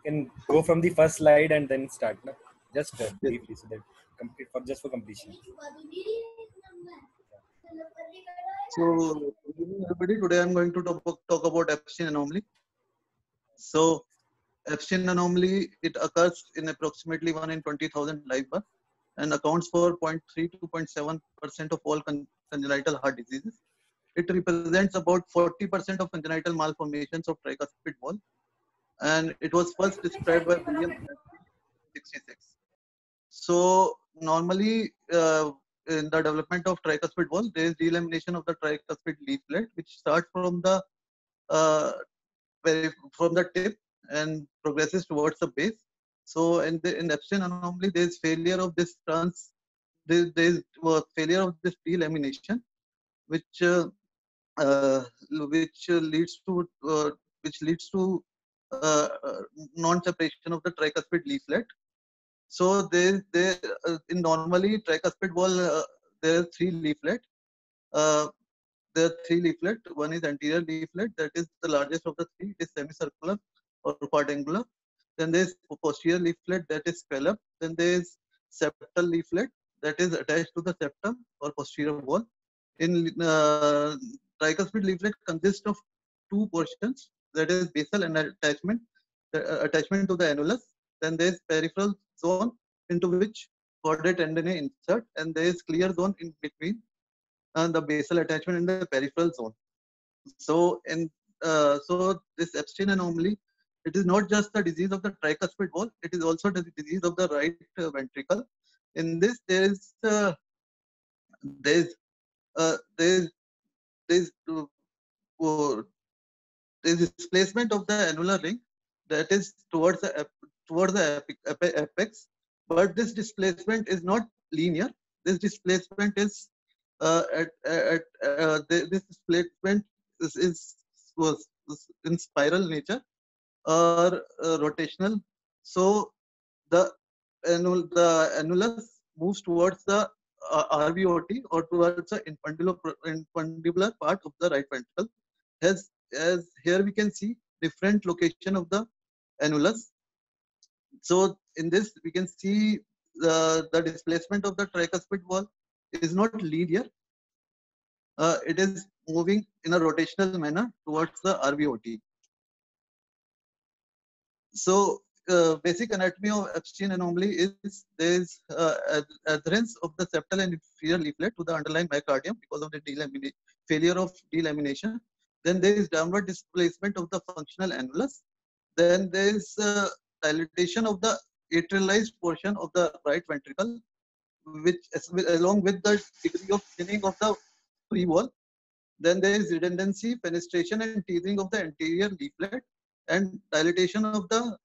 can go from the first slide and then start. No? Just Yes. briefly, so that complete for just for completion. So, good evening, everybody. Today I'm going to talk about Epstein anomaly. So, Epstein anomaly, it occurs in approximately 1 in 20,000 live births and accounts for 0.3 to 0.7% of all congenital heart diseases. It represents about 40% of congenital malformations of tricuspid wall, and it was first described by William in 1966. So normally, in the development of tricuspid wall, there is delamination of the tricuspid leaflet, which starts uh, from the tip and progresses towards the base. So in Epstein anomaly, there is failure of this there is failure of this delamination, which uh, uh, which leads to uh, which leads to non-separation of the tricuspid leaflet. So they in normally tricuspid wall there are three leaflet. Uh, there are three leaflet. One is anterior leaflet, that is the largest of the three. It is semicircular or quadrangular. Then there is posterior leaflet, that is scallop. Then there is septal leaflet, that is attached to the septum or posterior wall. In tricuspid leaflet consists of two portions, that is basal and attachment to the annulus. Then there is peripheral zone into which chordae tendineae insert, and there is clear zone in between the basal attachment and the peripheral zone. So so this Epstein anomaly, it is not just the disease of the tricuspid wall, it is also the disease of the right ventricle. In this there is uh, there is there is uh, there is displacement of the annular ring, that is towards the apex, but this displacement is not linear. This displacement is this displacement was in spiral nature or rotational. So the the annulus moves towards the RVOT or towards the infundibular part of the right ventricle. As here we can see different location of the annulus. So in this we can see the displacement of the tricuspid wall is not linear. It is moving in a rotational manner towards the RVOT. So basic anatomy of Epstein anomaly is there is adherence of the septal and inferior leaflet to the underlying myocardium because of the failure of delamination. Then there is downward displacement of the functional annulus. Then there is dilatation of the atrialized portion of the right ventricle, which along with the degree of thinning of the free wall. Then there is redundancy, fenestration, and teething of the anterior leaflet, and dilatation of the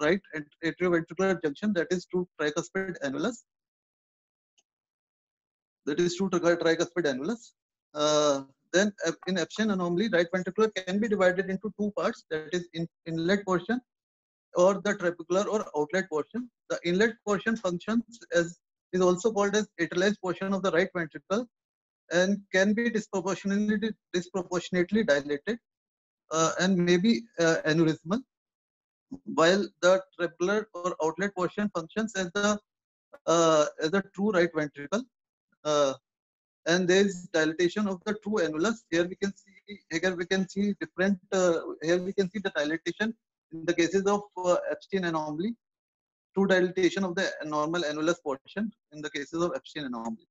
right atrioventricular junction, that is true tricuspid annulus. That is true tricuspid annulus. Then in Epstein anomaly, right ventricular can be divided into two parts, that is inlet portion or the trabecular or outlet portion. The inlet portion functions as is also called as atrialized portion of the right ventricle and can be disproportionately dilated and may be aneurysmal, while the trabecular or outlet portion functions as a true right ventricle. Uh, and there is dilatation of the true annulus. Here we can see different. Here we can see the dilatation in the cases of Epstein anomaly. True dilatation of the normal annulus portion in the cases of Epstein anomaly.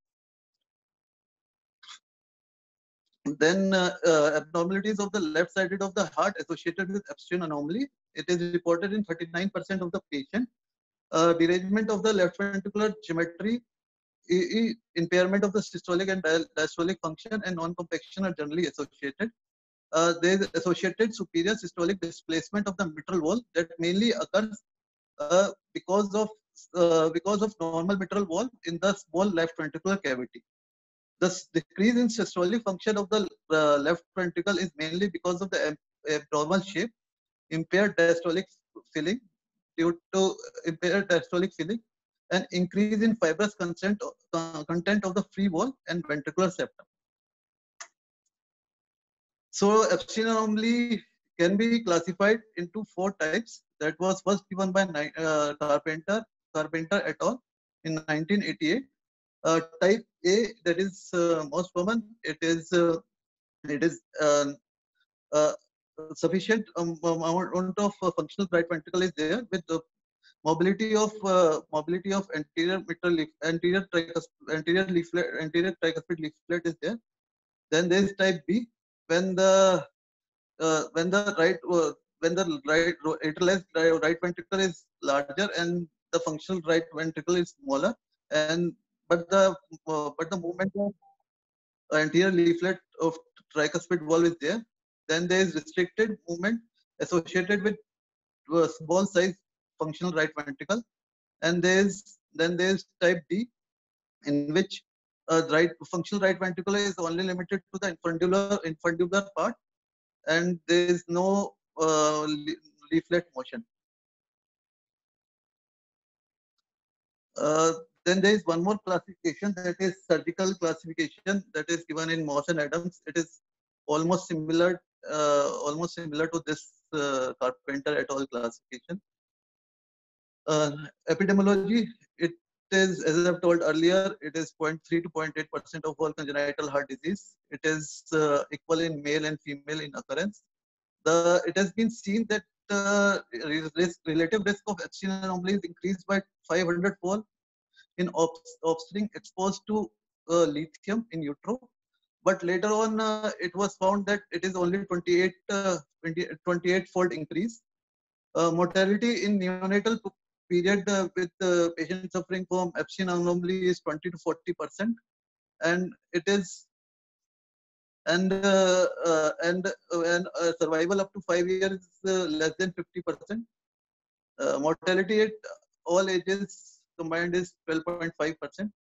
Then abnormalities of the left sided of the heart associated with Epstein anomaly. It is reported in 39% of the patient. Derangement of the left ventricular geometry, impairment of the systolic and diastolic function, and non-compaction are generally associated. There is associated superior systolic displacement of the mitral wall that mainly occurs because of normal mitral wall in the small left ventricular cavity. The decrease in systolic function of the left ventricle is mainly because of the abnormal shape, impaired diastolic filling due to impaired diastolic filling, and increase in fibrous content of the free wall and ventricular septum. So Epstein anomaly can be classified into four types. that was first given by Carpenter et al. In 1988. Type A, that is most common. It is uh, sufficient amount of functional right ventricle is there with the mobility of anterior tricuspid leaflet is there. Then there is type B, when the when the right ventricle is larger and the functional right ventricle is smaller, and but the movement of anterior leaflet of tricuspid valve is there. Then there is restricted movement associated with small size functional right ventricle, and then there's type D, in which right functional right ventricle is only limited to the infundibular part, and there is no leaflet motion. Uh, then there is one more classification, that is surgical classification, that is given in Moss and Adams. It is almost similar to this Carpenter et al. Classification. Epidemiology, it is, as I've told earlier, it is 0.3 to 0.8% of all congenital heart disease. It is equal in male and female in occurrence. It has been seen that relative risk of Epstein anomaly is increased by 500-fold in offspring exposed to lithium in utero. But later on, it was found that it is only 28-fold increase. Mortality in neonatal period with patients suffering from Epstein anomaly is 20 to 40%, and it is and survival up to 5 years is less than 50%. Mortality at all ages combined is 12.5%.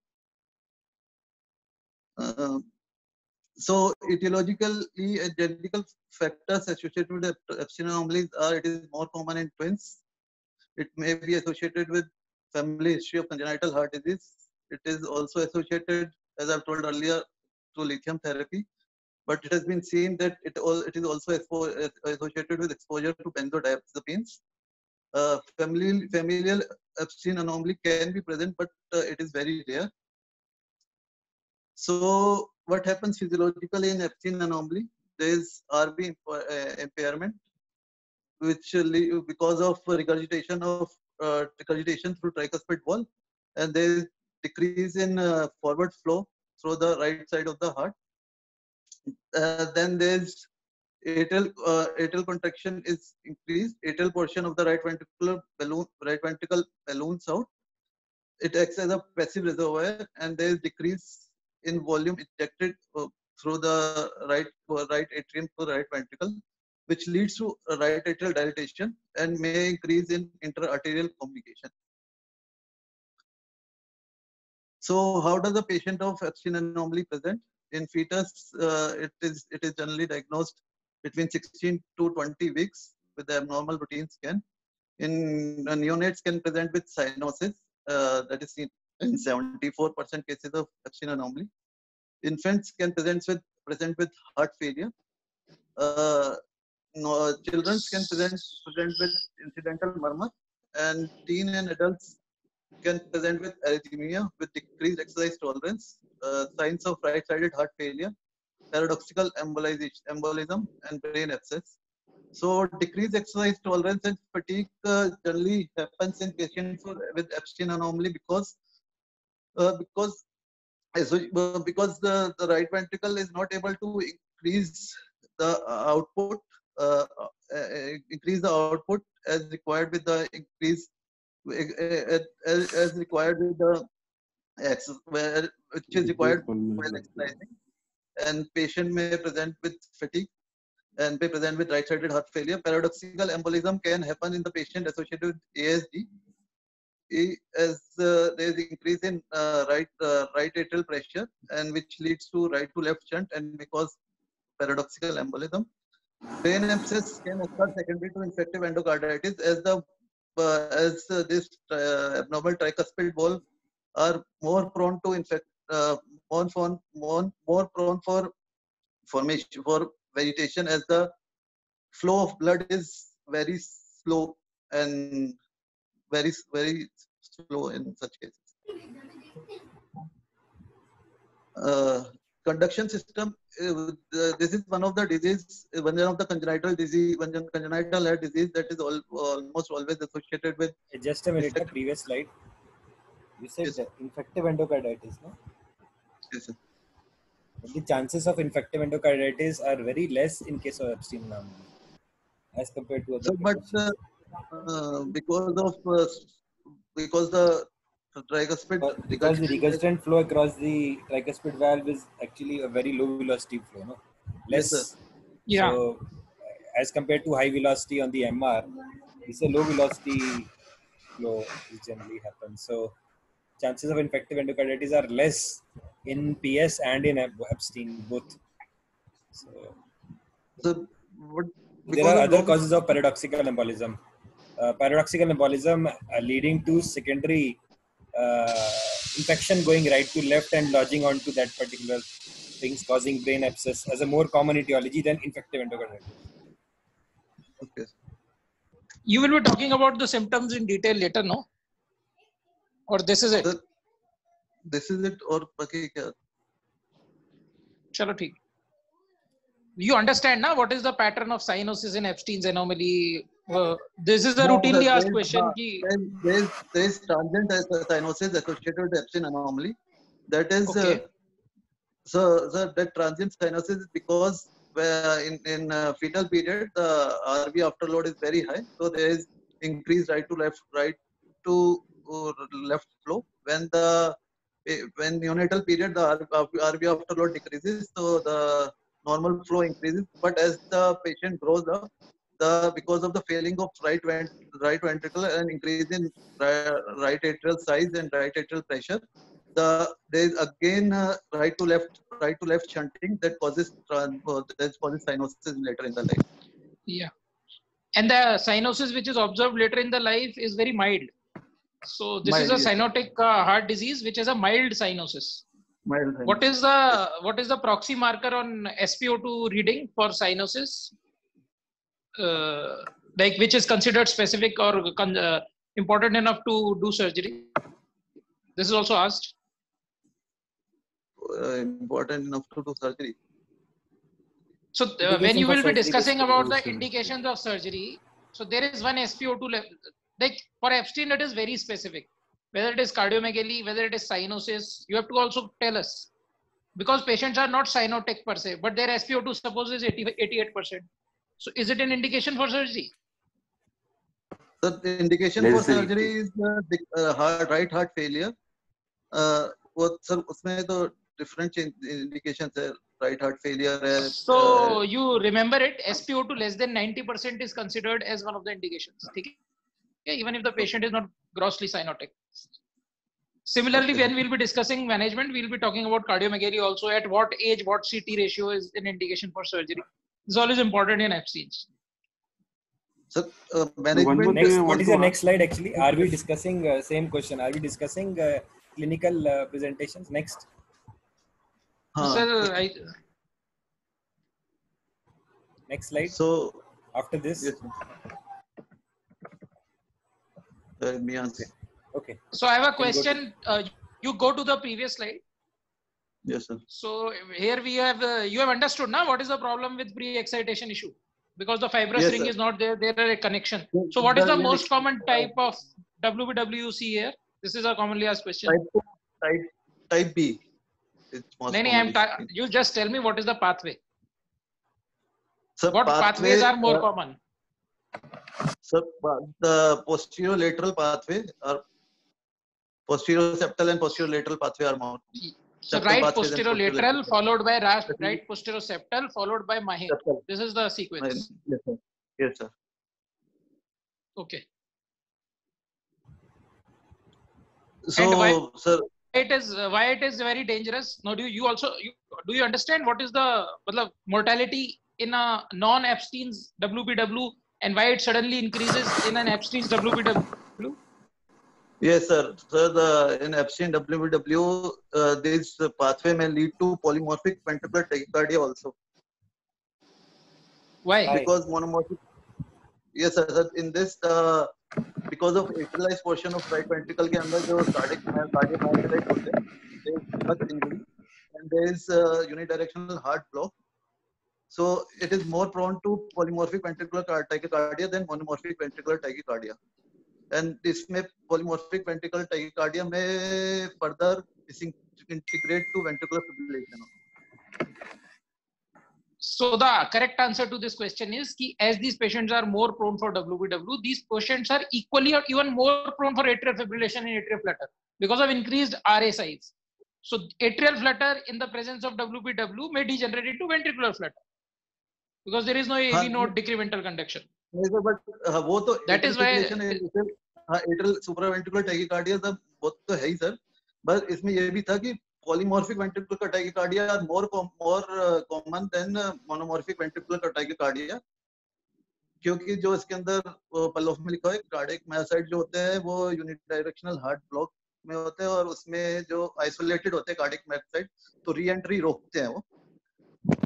So etiologically and genetical factors associated with Epstein anomalies are: it is more common in twins. It may be associated with family history of congenital heart disease. It is also associated, as I've told earlier, to lithium therapy. But it has been seen that it is also associated with exposure to benzodiazepines. Familial Epstein anomaly can be present, but it is very rare. So what happens physiologically in Epstein anomaly? There is RB impairment, which because of regurgitation through tricuspid wall, and there is decrease in forward flow through the right side of the heart. Then there's atrial contraction is increased. Atrial portion of the right ventricle balloons out. It acts as a passive reservoir, and there is decrease in volume ejected through the right atrium to right ventricle, which leads to right atrial dilatation and may increase in interarterial communication. So how does the patient of Epstein anomaly present? In fetus, it is generally diagnosed between 16 to 20 weeks with the abnormal routine scan. In neonates can present with cyanosis, that is seen in 74% cases of Epstein anomaly. Infants can present with heart failure. Children can present with incidental murmur, and teen and adults can present with arrhythmia with decreased exercise tolerance, signs of right-sided heart failure, paradoxical embolism, and brain abscess. So decreased exercise tolerance and fatigue generally happens in patients with Epstein anomaly because the right ventricle is not able to increase the output as required with the increase as required with the which is required while exercising, and patient may present with fatigue and may present with right-sided heart failure. Paradoxical embolism can happen in the patient associated with ASD, as there is increase in right atrial pressure, and which leads to right to left shunt and may cause paradoxical embolism. Brain abscess can occur secondary to infective endocarditis, as this abnormal tricuspid valve are more prone to more prone for formation for vegetation, as the flow of blood is very slow and very slow in such cases. Conduction system. This is one of the disease, one of the congenital disease, congenital heart disease that is almost always associated with. Just a minute. The previous slide. You said Yes. infective endocarditis, no? Yes, sir. The chances of infective endocarditis are very less in case of Epstein anomaly as compared to other So, but conditions. because the tricuspid Because the recurrent flow across the tricuspid valve is actually a very low velocity flow, no? Yes, sir. Less. Yeah. So, as compared to high velocity on the MR, it's a low velocity flow which generally happens. So, chances of infective endocarditis are less in PS and in Epstein both. So, what, There are other causes of paradoxical embolism. Paradoxical embolism leading to secondary infection going right to left and lodging onto that particular things, causing brain abscess as a more common etiology than infective endocarditis. Okay. You will be talking about the symptoms in detail later, no? Or this is it? Sir, this is it or okay, Chalo, theek. You understand now what is the pattern of cyanosis in Epstein's anomaly? This is a routinely asked question. There is transient cyanosis associated with Epstein anomaly. That is, Okay. so that transient cyanosis is because in fetal period the RV afterload is very high, so there is increased right to left flow. When neonatal period the RV afterload decreases, so the normal flow increases. But as the patient grows up, because of the failing of right ventricle and increase in right atrial size and right atrial pressure, there is again right to left shunting that causes cyanosis later in the life. Yeah. And the cyanosis which is observed later in the life is very mild. So this is a cyanotic heart disease which is a mild cyanosis. Mild cyanosis. What is the proxy marker on SpO2 reading for cyanosis? Like which is considered specific or important enough to do surgery? This is also asked. Important enough to do surgery. So when you will be discussing about the indications of surgery, so there is one SpO2 level. Like for Epstein, it is very specific. Whether it is cardiomegaly, whether it is cyanosis, you have to also tell us. Because patients are not cyanotic per se, but their SpO2 suppose is 88%. So is it an indication for surgery? So the indication for surgery is right heart failure. उसमें तो different indications है, right heart failure है. So you remember it, SpO2 less than 90% is considered as one of the indications. Okay? Even if the patient is not grossly cyanotic. Similarly, when we'll be discussing management, we'll be talking about cardiomegaly also. At what age, what CT ratio is an indication for surgery. This is always important in Epstein's. So management. What is your next slide actually? Are we discussing same question? Are we discussing clinical presentations next? Sir, next slide. So after this. Yes, okay. So I have a question. You go to the previous slide. Yes, sir. So here we have, you have understood now what is the problem with pre-excitation issue? Because the fibrous ring is not there, there is a connection. So what is the most common type of WBWC here? This is a commonly asked question. Type B. You just tell me what is the pathway. So what pathways are more common? So the posterior lateral pathway or posterior septal and posterior lateral pathway are more. So right posterior lateral followed by right posterior septal followed by Mahir. This is the sequence. Yes, sir. Yes, sir. Okay. So, and why, sir, why it is very dangerous? Now, do you understand what is the mortality in a non-Epstein's WBW and why it suddenly increases in an Epstein's WBW? Yes, sir. So in Epstein WBW, this pathway may lead to polymorphic ventricular tachycardia also. Why? Because monomorphic. Yes, sir. In this, because of atrialized portion of right ventricle के अंदर जो cardiomyocytes होते हैं, there is much injury and there is unidirectional heart block. So it is more prone to polymorphic ventricular tachycardia than monomorphic ventricular tachycardia. And इसमें polymorphic ventricular tachycardia में further integrate to ventricular fibrillation. So the correct answer to this question is कि as these patients are more prone for WPW, these patients are equally or even more prone for atrial fibrillation and atrial flutter because of increased RA size. So atrial flutter in the presence of WPW may degenerate into ventricular flutter because there is no AV node decremental conduction. But वो तो that is why atrial supraventricular tachycardia सब वो तो है ही sir, बस इसमें ये भी था कि polymorphic ventricular tachycardia are more common than monomorphic ventricular tachycardia, क्योंकि जो इसके अंदर पल्लोफ में लिखा है कार्डियक मायोसाइट जो होते हैं वो यूनिडायरेक्शनल हार्ट ब्लॉक में होते हैं और उसमें जो आइसोलेटेड होते हैं कार्डियक मायोसाइट तो री एंट्री रोकते हैं वो,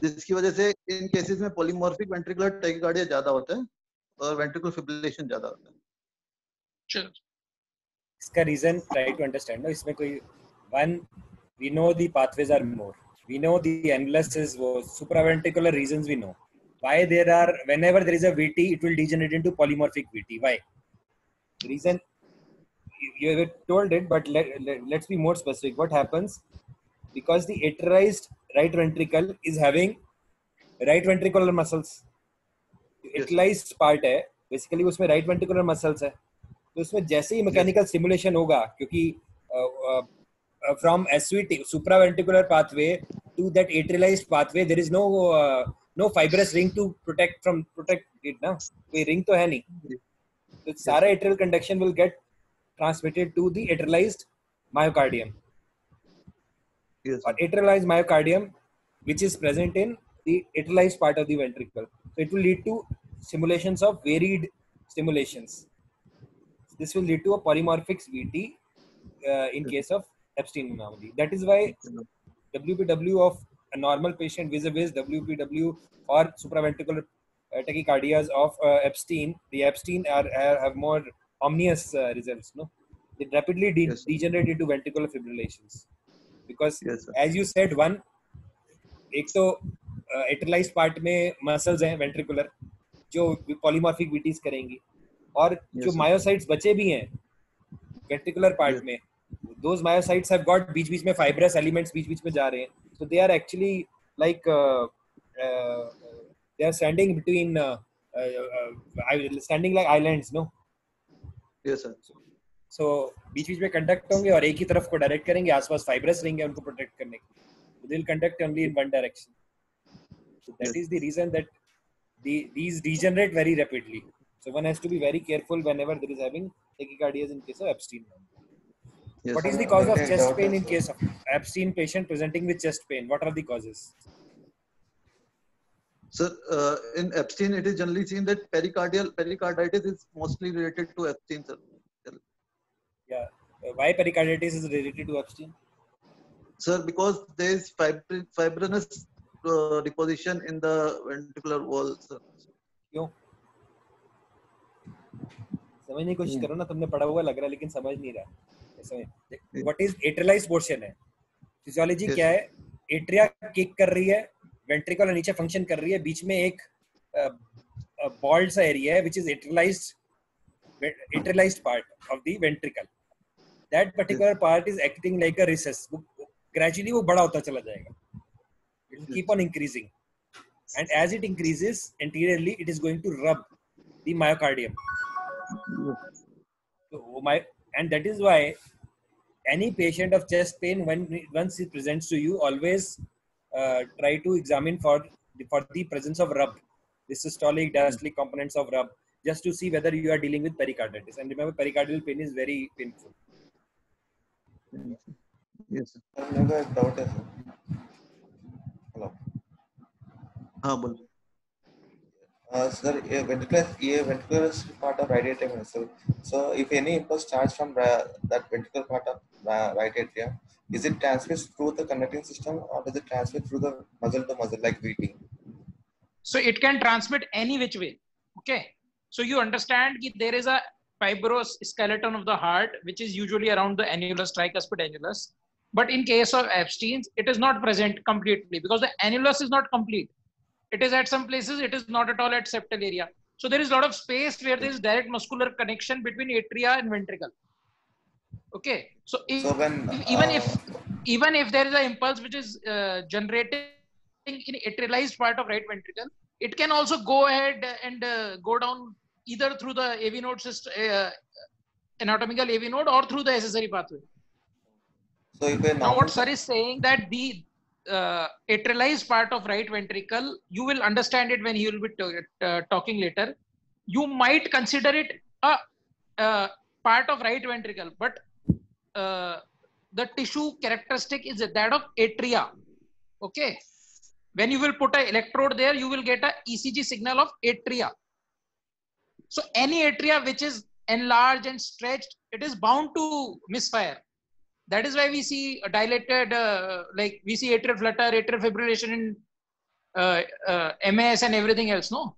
जिसकी वजह से इन केसेस में पॉलीमॉर्फिक वेंट्रिकुलर टैकीकार्डिया ज्यादा होता है और वेंट्रिकुलर फिब्रिलेशन ज्यादा होता है. Sure. इसका रीजन ट्राई टू अंडरस्टैंड ना, इसमें कोई one we know the pathways are more, we know the annulus is supraventricular reasons, we know why there are, whenever there is a VT it will degenerate into polymorphic VT. Why? The reason you have told it, but let's be more specific. What happens? Because the atrialized right ventricle is having right ventricular muscles. atrialized part है basically, उसमें right ventricular muscles है, तो उसमें जैसे ही mechanical stimulation होगा, क्योंकि from SVT supraventricular pathway to that atrialized pathway there is no fibrous ring to protect it ना, कोई ring तो है नहीं, तो सारा atrial conduction will get transmitted to the atrialized myocardium. Or atrialized myocardium which is present in the atrialized part of the ventricle, so it will lead to simulations of varied stimulations. This will lead to a polymorphic VT in case of Epstein anomaly. That is why WPW of a normal patient vis-a-vis WPW or supraventricular tachycardias of Epstein, the Epstein have more ominous results. No, they rapidly degenerate into ventricular fibrillations because, as you said, one, एक तो atrialized part में muscles हैं ventricular जो polymorphic VTs करेंगी, और जो myocytes बचे भी हैं ventricular part में, those myocytes have got बीच-बीच में fibrous elements बीच-बीच में जा रहे हैं, so they are actually like they are standing between standing like islands, no? Yes sir. So बीच-बीच में conduct होंगे और एक ही तरफ को direct करेंगे, आसपास fibrous ring है उनको protect करने के, so they will conduct only in one direction. So that is the reason that these degenerate very rapidly. So one has to be very careful whenever there is having tachycardias in case of Epstein. Yes, what is the cause of chest pain in case of Epstein patient presenting with chest pain? What are the causes? Sir, in Epstein, it is generally seen that pericarditis is mostly related to Epstein, sir. Yeah. Why pericarditis is related to Epstein? Sir, because there is fibrinous deposition in the ventricular wall, sir. क्यों? समझने की कोशिश करो ना, तुमने पढ़ा हुआ लग रहा है लेकिन समझ नहीं रहा. What is atrialized portion है? फिजियोलॉजी क्या है? एट्रिया किक कर रही है, वेंट्रिकल नीचे फंक्शन कर रही है, बीच में एक बॉल्ड सा एरिया है which is atrialized part of the ventricle. That particular part is acting like a recess. Gradually वो बड़ा होता चला जाएगा. It will keep on increasing, and as it increases anteriorly, it is going to rub the myocardium. So and that is why any patient of chest pain, once it presents to you, always try to examine for the presence of rub, the systolic, diastolic components of rub, just to see whether you are dealing with pericarditis. And remember, pericardial pain is very painful. Yes, sir. मेरा एक doubt है sir. Hello. हाँ बोल. Sir, ये ventricular part of right atrium muscle. So, if any impulse starts from that ventricular part of right atrium, is it transmitted through the conducting system or does it transmit through the muscle to muscle like VT? So it can transmit any which way. Okay. So you understand that there is a fibroskeleton of the heart, which is usually around the annulus, tricuspid annulus. But in case of Epstein's, it is not present completely because the annulus is not complete. It is at some places, it is not at all at septal area. So there is a lot of space where there is direct muscular connection between atria and ventricle. Okay. So, even if there is an impulse which is generating in atrialized part of right ventricle, it can also go ahead and go down either through the AV node system, anatomical AV node, or through the accessory pathway. So if now what sir is saying that the atrialized part of right ventricle, you will understand it when he will be talking later. You might consider it a part of right ventricle, but the tissue characteristic is that of atria. Okay. When you will put an electrode there, you will get a ECG signal of atria. So any atria which is enlarged and stretched, it is bound to misfire. That is why we see a dilated, like we see atrial flutter, atrial fibrillation in MS and everything else, no?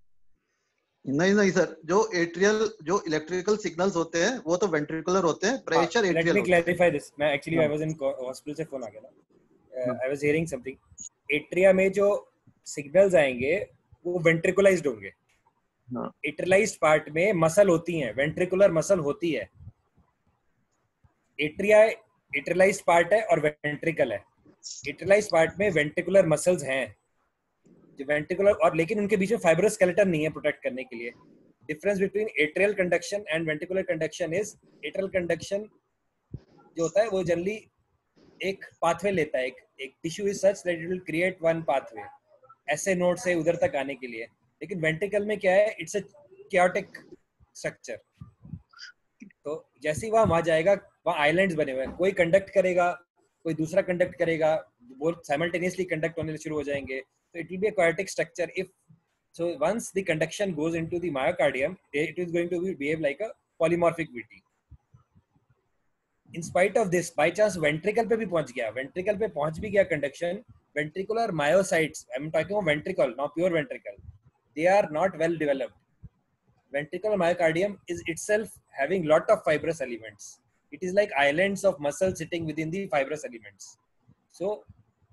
नहीं sir, जो atrial जो electrical signals होते हैं वो तो ventricular होते हैं, pressure atrial. Let me clarify this. मैं actually I was in hospital से फोन आ गया ना, I was hearing something. Atria में जो सिग्नल्स आएंगे वो वेंट्रिकुलाइज्ड होंगे। एट्रियलाइज्ड पार्ट में मसल होती हैं, वेंट्रिकुलर मसल होती है। एट्रिया एट्रियलाइज्ड पार्ट है और वेंट्रिकल है। एट्रियलाइज्ड पार्ट में वेंट्रिकुलर मसल्स हैं जो वेंट्रिकुलर, और लेकिन उनके बीच में फाइब्रोस्केलेटन नहीं है प्रोटेक्ट करने के लिए। Difference between atrial conduction and ventricular conduction is, atrial conduction जो होता है वो जनरली एक पाथवे लेता है, एक tissue is such that it will create one pathway ऐसे नोड से उधर तक आने के लिए। लेकिन वेंट्रिकल में क्या है, इट्स अ chaotic स्ट्रक्चर। तो जैसे ही वहां जाएगा, वहाँ आइलैंड्स बने हुए हैं, कोई कंडक्ट करेगा, कोई दूसरा कंडक्ट करेगा, वो साइमल्टेनियसली कंडक्ट होने शुरू हो जाएंगे। So it will be a chaotic structure. So once the conduction goes into the myocardium, it is going to behave like a polymorphic VT. In spite of this, by chance ventricle पे भी पहुंच गया, ventricle पे पहुंच भी गया conduction, ventricular myocytes, I'm talking about ventricle, not pure ventricle, they are not well developed. Ventricular myocardium is itself having lot of fibrous elements. It is like islands of muscle sitting within the fibrous elements. So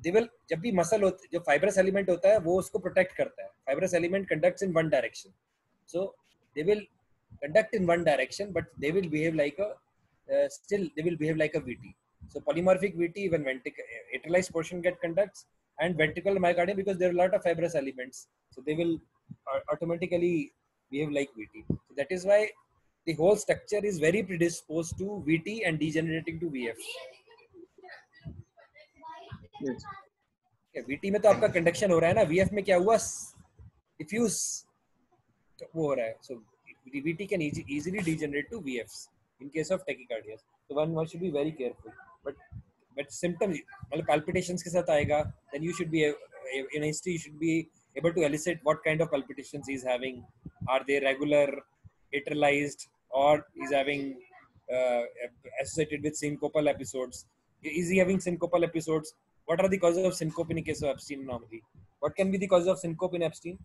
they will, जब भी muscle होता, जो fibrous element होता है वो उसको protect करता है। Fibrous element conducts in one direction, so they will conduct in one direction, but they will behave like a still they will behave like a VT. So polymorphic VT, when atrialized portion get conducts, and ventricular myocardium, because there are a lot of fibrous elements, so they will automatically behave like VT. So that is why the whole structure is very predisposed to VT and degenerating to VF. VT में तो आपका conduction हो रहा है ना, VF में क्या हुआ, डिफ्यूज वो हो रहा है। So VT can easily degenerate to VFs in case of tachycardia. So one should be very careful. But symptoms, मतलब palpitations के साथ आएगा, then you should be in history you should be able to elicit what kind of palpitations he is having. Are they regular, atrialized, or is having associated with syncopal episodes? Is he having syncopal episodes? What are the causes of syncope in case of Epstein anomaly? What can be the causes of syncope in Epstein?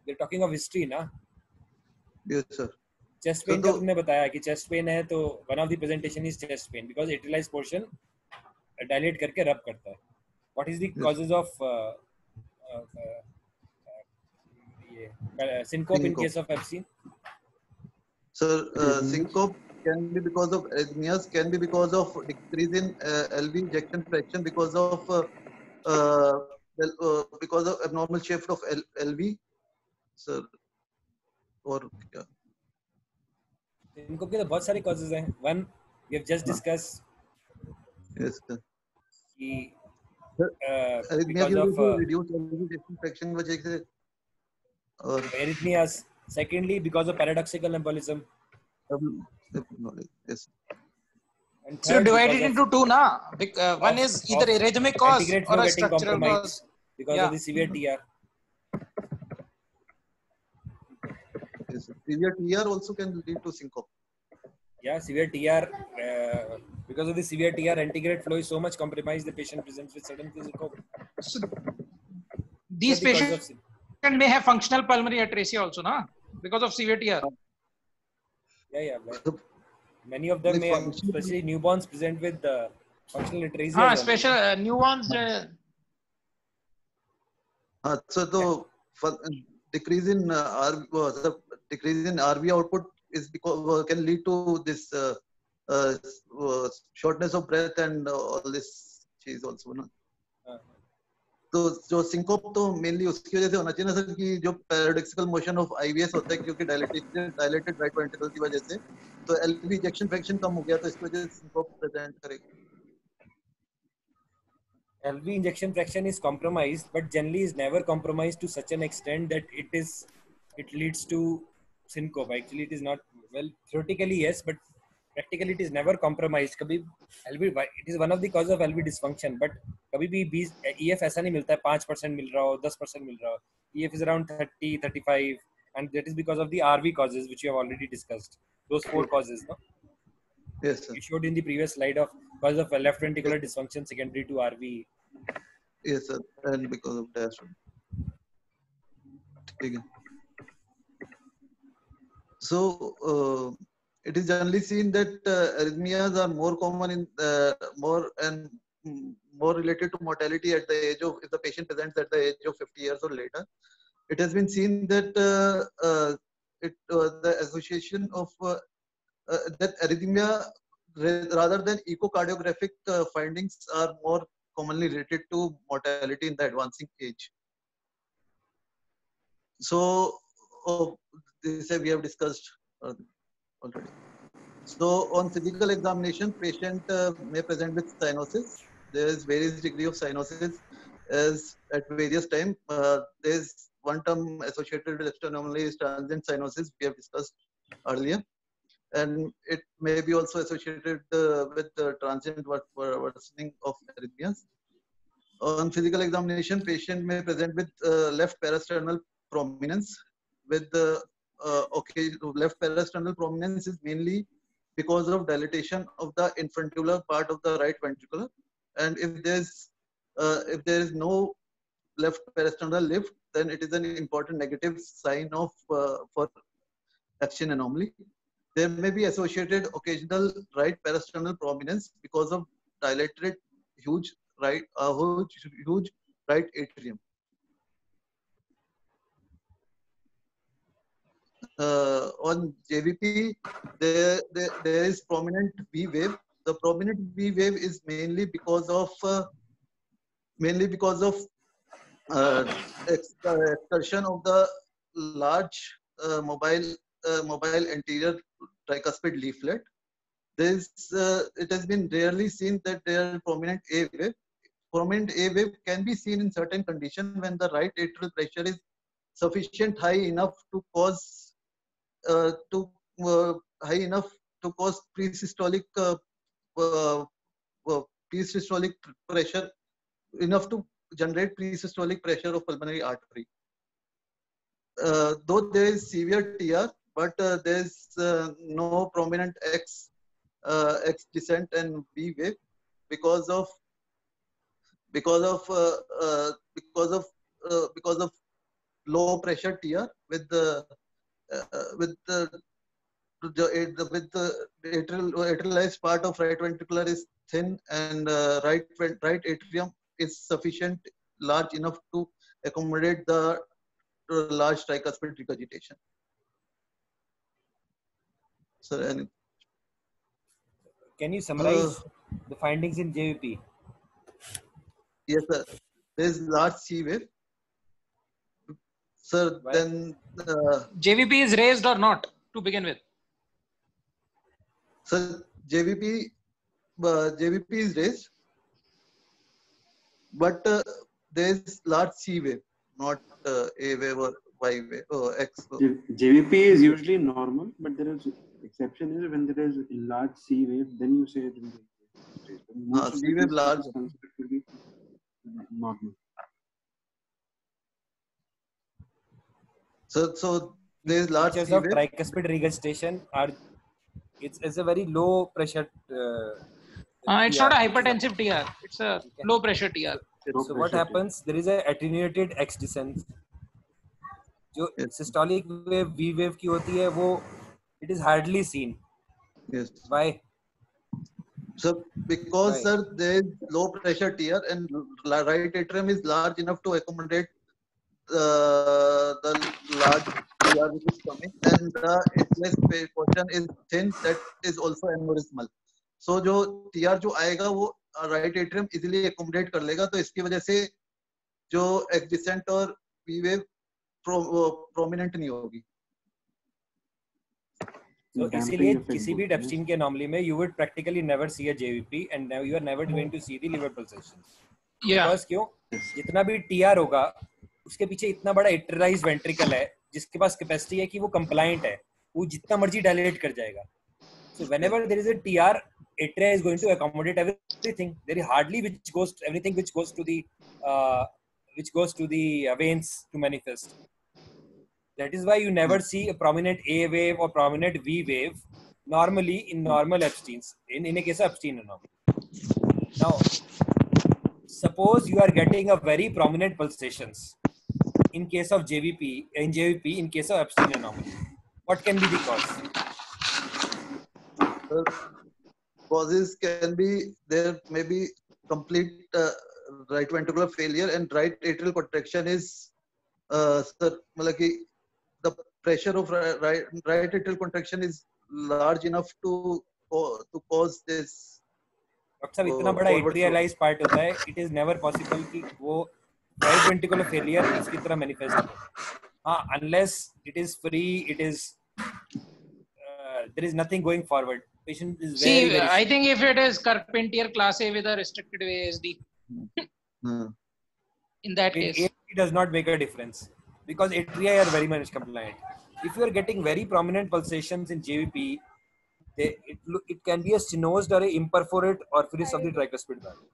We're talking of history, na? Yes, sir. Chest pain का तुमने बताया कि chest pain है, तो one of the presentation is chest pain because atrialized portion dilate करके rub करता है. What is the causes of syncope in case of Epstein? Sir, syncope can be because of arrhythmias, can be because of decrease in LV ejection fraction because of abnormal shift of LV, sir. और क्या? इनको के तो बहुत सारे causes हैं. One we have just discussed. Yes, sir. कि arrhythmia because of reduced LV ejection fraction वजह से और arrhythmias. Secondly, because of paradoxical embolism. Yes. And So third, divide it into two, na? One is either arrhythmic cause antegrade flow or a getting structural cause. because of the severe TR. Yes. Severe TR also can lead to syncope. Yeah, severe TR. Because of the severe TR, antegrade flow is so much compromised, the patient presents with sudden syncope. So these patients may have functional pulmonary atresia also, na? Because of severe TR. Yeah. So, Many of them like may, function, especially newborns, present with functional atresia. special nuanced. so for decrease in the decrease in RV output is because can lead to this uh, shortness of breath and all this चीज also ना. तो जो syncope तो mainly उसकी वजह से होना चाहिए ना सर कि जो पैराडॉक्सिकल मोशन ऑफ आईवीएस होता है क्योंकि डायलेटेड राइट वेंट्रिकल की वजह से तो एलवी इजेक्शन फ्रैक्शन कम हो गया तो इस वजह से सिंकोप प्रेजेंट करेगा. LV injection fraction is compromised, but generally is never compromised to such an extent that it leads to syncope. Actually, it is not, well, theoretically yes, but practically it is never compromised. कभी LV, it is one of the cause of LV dysfunction, but कभी भी EF ऐसा नहीं मिलता है 5% मिल रहा हो 10% मिल रहा हो. EF is around 30, 35, and that is because of the RV causes which you have already discussed. Those 4 causes, no? Yes, sir. You showed in the previous slide of cause of left ventricular dysfunction secondary to RV. Yes, sir. And because of that. So it is generally seen that arrhythmias are more common in more related to mortality at the age of, if the patient presents at the age of 50 years or later. It has been seen that the association of that arrhythmia rather than echocardiographic findings are more commonly related to mortality in the advancing age. So this we have discussed already. So on physical examination, patient may present with cyanosis. There is various degree of cyanosis as at various time. There is one term associated with anomaly is transient cyanosis. We have discussed earlier. And it may be also associated with transient worsening of arrhythmias. On physical examination, patient may present with left parasternal prominence. With the left parasternal prominence is mainly because of dilatation of the infruntular part of the right ventricle. And if there is no left parasternal lift, then it is an important negative sign of for Epstein anomaly. There may be associated occasional right parasternal prominence because of dilated huge right atrium. On JVP, there is prominent V wave. The prominent V wave is mainly because of excursion of the large mobile anterior tricuspid leaflet. It has been rarely seen that there are prominent A wave. Prominent A wave can be seen in certain conditions when the right atrial pressure is sufficient high enough to cause pre-systolic pressure enough to generate pre-systolic pressure of pulmonary artery. Though there is severe TR, but there is no prominent X descent and V wave because of low pressure TR with the atrialized part of right ventricular is thin and right atrium is sufficient large enough to accommodate the large tricuspid regurgitation. So, can you summarize the findings in JVP? Yes, sir. There is large C wave. Sir, Why? then JVP is raised or not to begin with? Sir, JVP is raised, but there is large C wave, not A wave or Y wave or X. JVP is usually normal, but there is exception is when there is large C wave, then you say it will be raised. C wave large considered to be normal. So there is large Features C of wave. tricuspid regurgitation are it's a very low pressure. It's not a hypertensive TR. It's a low pressure TR. So what happens? There is a attenuated X descent. जो systolic wave V wave की होती है वो It is hardly seen. Yes. Why? So because Why? sir, there is low pressure tear and right atrium is large enough to accommodate the large tear which is coming, and the atrial portion is thin, that is also aneurysmal. So जो TR जो आएगा वो right atrium easily accommodate कर लेगा, तो इसकी वजह से जो adjacent और V wave prominent नहीं होगी. So Damping इसीलिए effect किसी भी बोलते हैं. Epstein के anomaly में you would practically never see a JVP and now you are never going to see the liver pulsations. Yeah. Because क्यों? जितना भी TR होगा उसके पीछे इतना बड़ा atrialized ventricle है जिसके पास capacity है कि वो compliant है, वो जितना मर्जी dilate कर जाएगा. So whenever there is a TR, atria is going to accommodate everything. There is hardly anything which goes to the veins to manifest. That is why you never see a prominent A wave or prominent V wave normally in normal Epsteins, in a case of Epstein anomaly. Now, suppose you are getting a very prominent pulsations in case of JVP, in case of Epstein anomaly. What can be the cause? Causes can be, there may be complete right ventricular failure, and right atrial contraction is sir, मतलब कि the pressure of right atrial contraction is large enough to cause this. Doctor साहब इतना बड़ा एट्रियलाइज part होता है, it is never possible कि वो right ventricular failure इसकी तरह मैनिफेस्ट हो. हाँ, unless it is free, it is there is nothing going forward. Patient is very, See, very I think if it is Carpentier class A with a restricted ASD, in that case, it does not make a difference because atria are very much compliant. If you are getting very prominent pulsations in JVP, it can be a stenosed or a imperforate orifice of the tricuspid valve.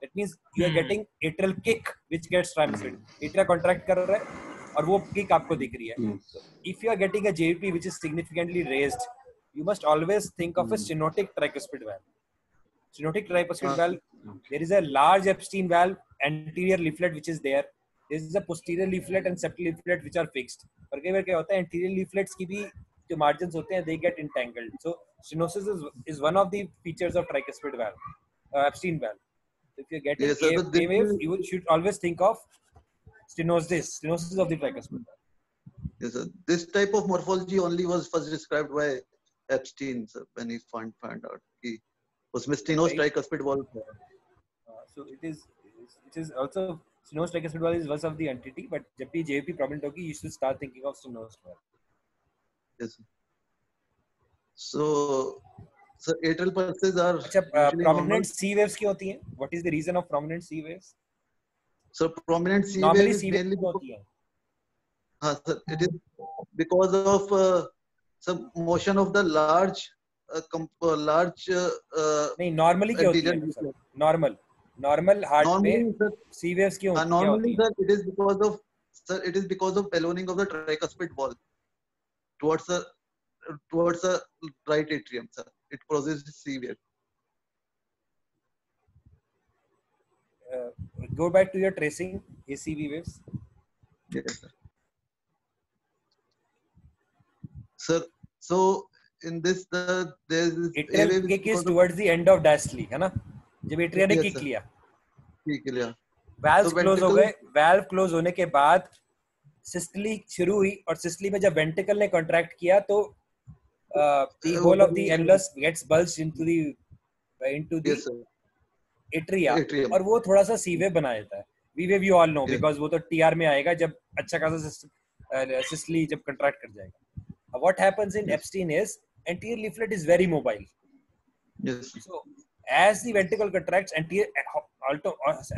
That means you are getting atrial kick which gets transmitted. Atria contract कर रहा है और वो kick आपको दिख रही है. So if you are getting a JVP which is significantly raised, you must always think of a stenotic tricuspid valve. Stenotic tricuspid valve, there is a large Epstein valve, anterior leaflet which is there. There is a posterior leaflet and septal leaflet which are fixed. और कई बार क्या होता है, anterior leaflets की भी जो margins होते हैं, they get entangled. So stenosis is one of the features of tricuspid valve, Epstein valve. So if you're getting Yes, sir, A wave, you should always think of stenosis of the tricuspid valve. Yes, sir. This type of morphology only was first described by Epstein, sir, when he found out he was stenosed tricuspid valve. So it is also stenosed tricuspid valve is one of the entity, but जब भी JVP prominent होगी, you should start thinking of stenosed valve. Yes, sir. So atrial pulses are अच्छा, usually prominent normal. C waves क्यों होती हैं? What is the reason of prominent C waves? So prominent C Normally wave is C waves mainly क्यों होती हैं? sir, it is because of some motion of the large नहीं, normally क्या होती है सर? Normal heart में C waves क्यों होती हैं? Normally, sir, it is because of ballooning of the tricuspid valve towards the right atrium, sir. It produces C wave. Go back to your tracing ACV waves. Yes, sir. Sir, so in this there is atrial kick is towards the end of diastole, है ना? जब atria ने kick लिया, valves close हो गए, valve close होने के बाद सिस्टली शुरू हुई और सिस्टली में जब वेंट्रिकल ने कॉन्ट्रैक्ट किया तो the whole of the annulus gets bulged into the atria और वो थोड़ा सा C wave बना देता है. V wave you all know because वो तो TR में आएगा जब अच्छा खासा सिस्टली जब कॉन्ट्रैक्ट कर जाएगा. What happens in Epstein is anterior leaflet is very mobile. Yes. So as the ventricle contracts,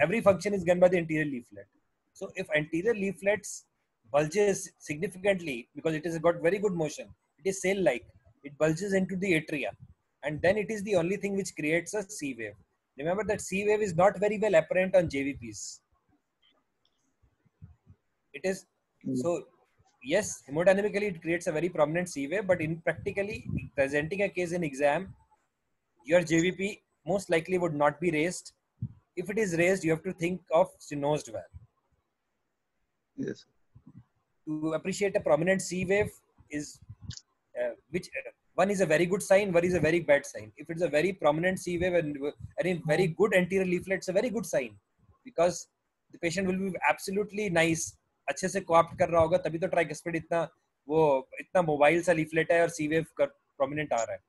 every function is done by the anterior leaflet. So if anterior leaflets bulges significantly because it has got very good motion, it is sail-like. It bulges into the atria, and then it is the only thing which creates a C wave. Remember that C wave is not very well apparent on JVPs. It is so. Yes, hemodynamically it creates a very prominent C wave, but in practically presenting a case in exam, your JVP most likely would not be raised. If it is raised, you have to think of stenosed valve. Yes. To appreciate a prominent C wave is which one is a very good sign, one is a very bad sign. If it's a very prominent C wave and a very good anterior leaflet, it's a very good sign because the patient will be absolutely nice. अच्छे से co-opt कर रहा होगा तभी तो tricuspid इतना mobile सा leaflet है और सी वेव प्रोमिनेंट आ रहा है.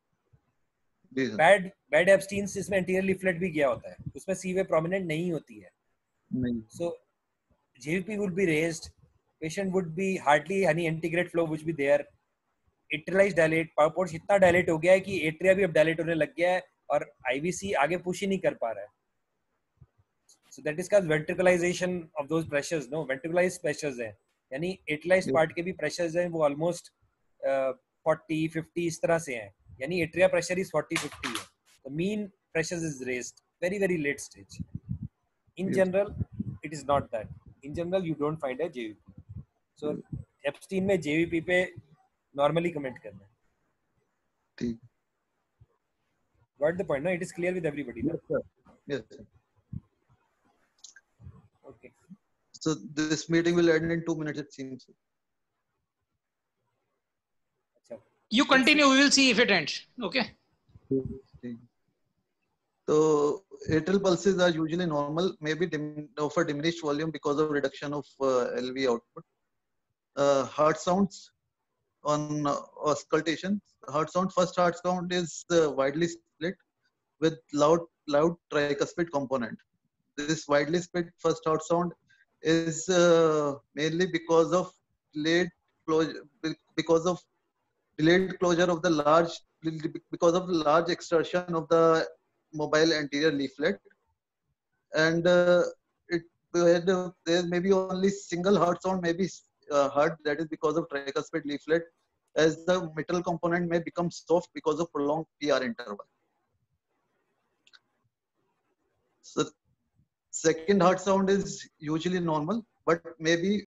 बैड एब्स्टीन्स इसमें एंटीरियर लीफलेट भी गया होता है, उसमें सी वेव प्रोमिनेंट नहीं होती है. So JVP would be raised, patient would be hardly any antegrade flow which be there. Atrialized dilate, purports इतना dilate हो गया है कि atria भी अब dilate होने लग गया है और IVC आगे push ही नहीं कर पा रहा है. So that is called ventricalization of those pressures. No, ventricalized pressures हैं, यानी atrialized part के भी pressures हैं वो almost 40-50 इस तरह से हैं, यानी atria pressure is 40-50 है. The mean pressures is raised very late stage. In general, it is not that. In general, you don't find a JVP. So Epstein में JVP पे normally comment करना. ठीक. Got the point? No, it is clear with everybody. No? Yes, sir. Yes, sir. Okay. So this meeting will end in 2 minutes, it seems. You continue. We will see if it ends. Okay. So atrial pulses are usually normal, maybe of a diminished volume because of reduction of LV output. Heart sounds on auscultation. First heart sound is widely split with loud tricuspid component. This widely split first heart sound is mainly because of delayed closure of the large extraction of the mobile anterior leaflet, and there may be only single heart sound may be heard, that is because of tricuspid leaflet, as the mitral component may become soft because of prolonged PR interval. So second heart sound is usually normal, but may be